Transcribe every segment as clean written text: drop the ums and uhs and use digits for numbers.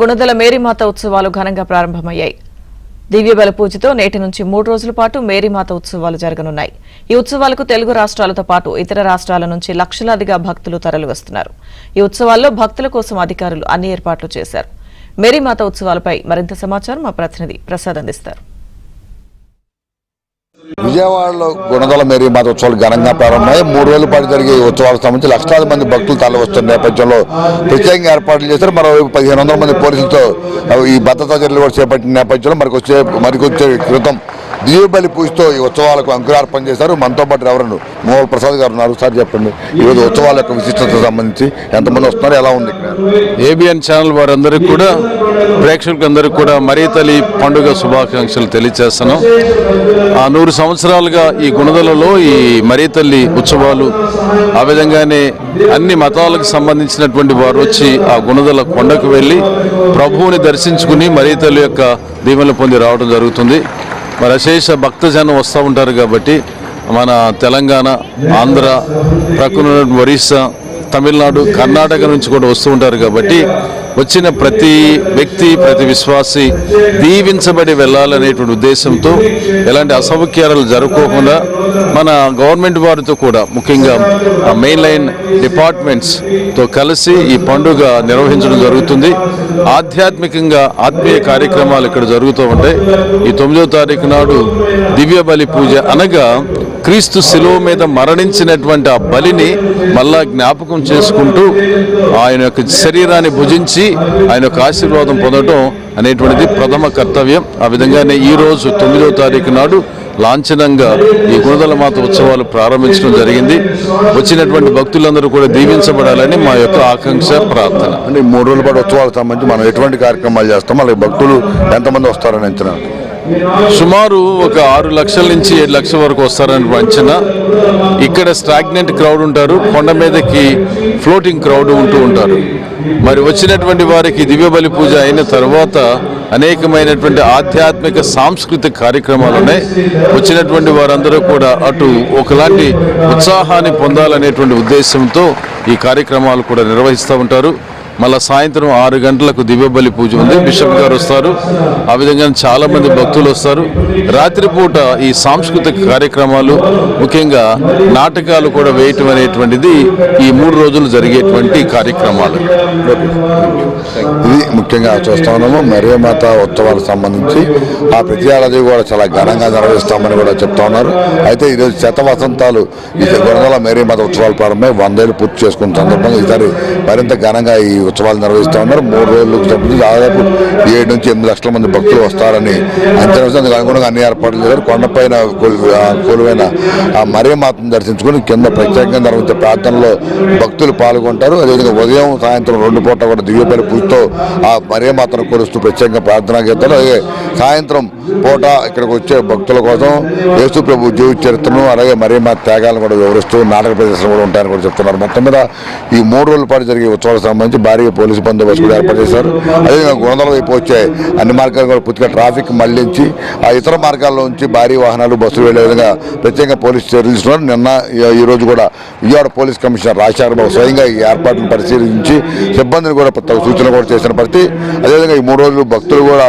గుణదల మేరీమాత ఉత్సవాలు ఘనంగా ప్రారంభమయ్యాయి. దివ్యబలి పూజతో నేటి నుంచి 3 రోజుల పాటు మేరీమాత ఉత్సవాలు జరగనున్నాయి. ఈ ఉత్సవాలకు తెలుగు రాష్ట్రాలతో పాటు ఇతర రాష్ట్రాల నుంచి లక్షలాదిగా భక్తులు తరలివస్తున్నారు. ఈ ఉత్సవాల్లో భక్తుల కోసం అధికారులు అన్ని ఏర్పాట్లు చేశారు. మేరీమాత ఉత్సవాలపై మరింత సమాచారం మా ప్రతినిధి ప్రసాద్ అందిస్తారు. విజయవాడలో గుణదల మేరీమాత ఉత్సవాలు ఘనంగా ప్రారంభమై 3 రోజుల పాటు జరిగే ఈ ఉత్సవాలకు సంబంధించి లక్షలాది మంది భక్తులు తరలివస్తున్న నేపథ్యంలో ప్రత్యేకంగా ఏర్పాట్లు చేశారు. మరోవైపు 1500 మంది పోలీసులతో ఈ భద్రతా చర్యలు కూడా చేపట్టిన నేపథ్యంలో మరికొచ్చే క్రితం దివ్యబలి పూజతో ఈ ఉత్సవాలకు అంకురార్పణ చేశారు. మనతో పాటు రెవరెండ్ మోహల్ ప్రసాద్ గారు ఉన్నారు. సార్ చెప్పండి, ఈరోజు ఉత్సవాల యొక్క విశిష్టతకు సంబంధించి ఎంతమంది వస్తున్నారు, ఎలా ఉంది? ఏబిఎన్ ఛానల్ వారందరికీ కూడా, ప్రేక్షకులందరికీ కూడా మరీ తల్లి పండుగ శుభాకాంక్షలు తెలియజేస్తున్నాం. 100 సంవత్సరాలుగా ఈ గుణదలలో ఈ మరీ తల్లి ఉత్సవాలు, ఆ విధంగానే అన్ని మతాలకు సంబంధించినటువంటి వారు వచ్చి ఆ గుణదల కొండకు వెళ్ళి ప్రభువుని దర్శించుకుని మరీ తల్లి యొక్క దీవెనలు పొంది రావడం జరుగుతుంది. మరి అశేష భక్తజనం వస్తూ ఉంటారు కాబట్టి మన తెలంగాణ, ఆంధ్ర, ప్రక్కన ఒరిస్సా, తమిళనాడు, కర్ణాటక నుంచి కూడా వస్తూ ఉంటారు కాబట్టి వచ్చిన ప్రతి వ్యక్తి, ప్రతి విశ్వాసి దీవించబడి వెళ్ళాలనేటువంటి ఉద్దేశంతో ఎలాంటి అసౌకర్యాలు జరుపుకోకుండా మన గవర్నమెంట్ వారితో కూడా, ముఖ్యంగా మెయిన్ లైన్ డిపార్ట్మెంట్స్తో కలిసి ఈ పండుగ నిర్వహించడం జరుగుతుంది. ఆధ్యాత్మికంగా ఆత్మీయ కార్యక్రమాలు ఇక్కడ జరుగుతూ ఉంటాయి. ఈ 9వ తారీఖు నాడు దివ్య బలి పూజ అనగా క్రీస్తు శిలువ మీద మరణించినటువంటి ఆ బలిని మళ్ళా జ్ఞాపకం చేసుకుంటూ ఆయన యొక్క శరీరాన్ని భుజించి ఆయన యొక్క ఆశీర్వాదం పొందడం అనేటువంటిది ప్రథమ కర్తవ్యం. ఆ విధంగానే ఈరోజు 9వ తారీఖు నాడు లాంఛనంగా ఈ గుణదల మాత ఉత్సవాలు ప్రారంభించడం జరిగింది. వచ్చినటువంటి భక్తులందరూ కూడా దీవించబడాలని మా యొక్క ఆకాంక్ష, ప్రార్థన. అంటే 3 రోజుల పాటు ఉత్సవాలకు సంబంధించి మనం ఎటువంటి కార్యక్రమాలు చేస్తాం, అలాగే భక్తులు ఎంతమంది వస్తారని అంచనా? సుమారు ఒక 6 లక్షల నుంచి 7 లక్షల వరకు వస్తారని అంచనా. ఇక్కడ స్టాగ్నెంట్ క్రౌడ్ ఉంటారు, కొండ మీదకి ఫ్లోటింగ్ క్రౌడ్ ఉంటూ ఉంటారు. మరి వచ్చినటువంటి వారికి దివ్యబలి పూజ అయిన తర్వాత అనేకమైనటువంటి ఆధ్యాత్మిక సాంస్కృతిక కార్యక్రమాలు ఉన్నాయి. వచ్చినటువంటి వారందరూ కూడా అటు ఒకలాంటి ఉత్సాహాన్ని పొందాలనేటువంటి ఉద్దేశంతో ఈ కార్యక్రమాలు కూడా నిర్వహిస్తూ ఉంటారు. మళ్ళీ సాయంత్రం 6 గంటలకు దివ్యబలి పూజ ఉంది, బిషప్ గారు వస్తారు. ఆ విధంగా చాలా మంది భక్తులు వస్తారు. రాత్రిపూట ఈ సాంస్కృతిక కార్యక్రమాలు, ముఖ్యంగా నాటకాలు కూడా వేయటం అనేటువంటిది ఈ 3 రోజులు జరిగేటువంటి కార్యక్రమాలు. ఇది ముఖ్యంగా చూస్తా ఉన్నాము. మేరీమాత ఉత్సవాలకు సంబంధించి ఆ ప్రతి ఏడాది కూడా చాలా ఘనంగా నిర్వహిస్తామని కూడా చెప్తా ఉన్నారు. అయితే ఈరోజు శతవసంతాలు ఈ గుణదల మేరీమాత ఉత్సవాలు ప్రారంభమై 100 ఏళ్ళు పూర్తి చేసుకున్న సందర్భంగా ఈసారి మరింత ఘనంగా ఈ ఉత్సవాలు నిర్వహిస్తూ ఉన్నారు. 3 రోజులకు సంబంధించి దాదాపు 7 నుంచి 8 లక్షల మంది భక్తులు వస్తారని అంచనా వేసి అందుకు అనుగుణంగా అన్ని ఏర్పాట్లు చేశారు. కొండపైన కొలువైన ఆ మేరీమాతను దర్శించుకుని కింద ప్రత్యేకంగా నిర్వహించే ప్రార్థనలో భక్తులు పాల్గొంటారు. అదేవిధంగా ఉదయం, సాయంత్రం 2 పూట కూడా దివ్యబలి పూజతో ఆ మేరీమాతను కొలుస్తూ ప్రత్యేకంగా ప్రార్థనా గీతాలు, అలాగే సాయంత్రం పూట ఇక్కడికి వచ్చే భక్తుల కోసం యేసు ప్రభు జీవిత చరిత్రను, అలాగే మేరీమాత త్యాగాలను కూడా వివరిస్తూ నాటక ప్రదర్శనలు కూడా ఉంటాయని కూడా చెప్తున్నారు. మొత్తం మీద ఈ 3 రోజుల పాటు జరిగే ఉత్సవాలకు సంబంధించి భారీ పోలీసు బందోబస్తు కూడా ఏర్పాటు చేశారు. అదేవిధంగా గుణదల వైపు వచ్చే అన్ని మార్గాలు కూడా పూర్తిగా ట్రాఫిక్ మళ్లించి ఆ ఇతర మార్గాల్లో నుంచి భారీ వాహనాలు, బస్సులు వెళ్లే విధంగా ప్రత్యేకంగా పోలీసు చర్యలు తీసుకున్నారు. నిన్న ఈ రోజు కూడా విజయవాడ పోలీస్ కమిషనర్ రాజశేఖర్ బాబు స్వయంగా ఈ ఏర్పాట్లను పరిశీలించి సిబ్బందిని కూడా సూచనలు కూడా చేసిన పరిస్థితి. అదేవిధంగా ఈ 3 రోజులు భక్తులు కూడా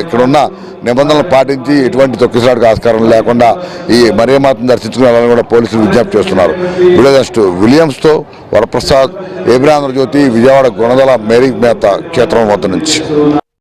ఇక్కడున్న నిబంధనలు పాటించి ఎటువంటి తొక్కిసలాటకు ఆస్కారం లేకుండా ఈ మేరీమాతను దర్శించుకునే కూడా పోలీసులు విజ్ఞప్తి చేస్తున్నారు. విలేజెస్ట్ విలియమ్స్తో వరప్రసాద్, ఏబిరాంధ్రజ్యోతి, విజయవాడ గుణదల మేరీమాత క్షేత్రం వద్ద నుంచి.